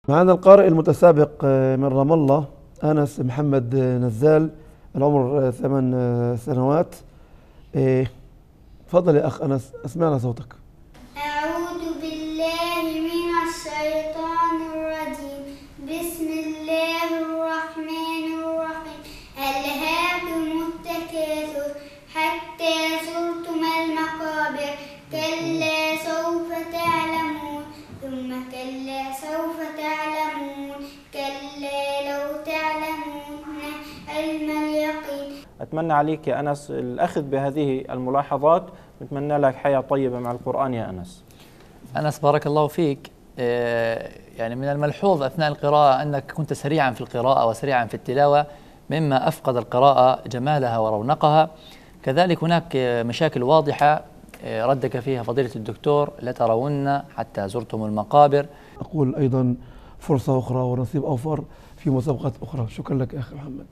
معنا القارئ المتسابق من رام الله أنس محمد نزال، العمر 8 سنوات. تفضل يا أخ أنس، أسمعنا صوتك. أعوذ بالله من الشيطان الرجيم. بسم الله الرحمن الرحيم. ألهاكم التكاثر حتى زرتم المقابر، كلا سوف تعلمون ثم كلا سوف تعلمون، كلا لو تعلمون علم اليقين. أتمنى عليك يا أنس الأخذ بهذه الملاحظات، نتمنى لك حياة طيبة مع القرآن يا أنس. أنس بارك الله فيك. يعني من الملحوظ أثناء القراءة أنك كنت سريعا في القراءة وسريعا في التلاوة، مما أفقد القراءة جمالها ورونقها. كذلك هناك مشاكل واضحة ردك فيها فضيلة الدكتور: لترون حتى زرتم المقابر. أقول أيضا فرصة أخرى ونصيب أوفر في مسابقات أخرى. شكرا لك يا أخي محمد.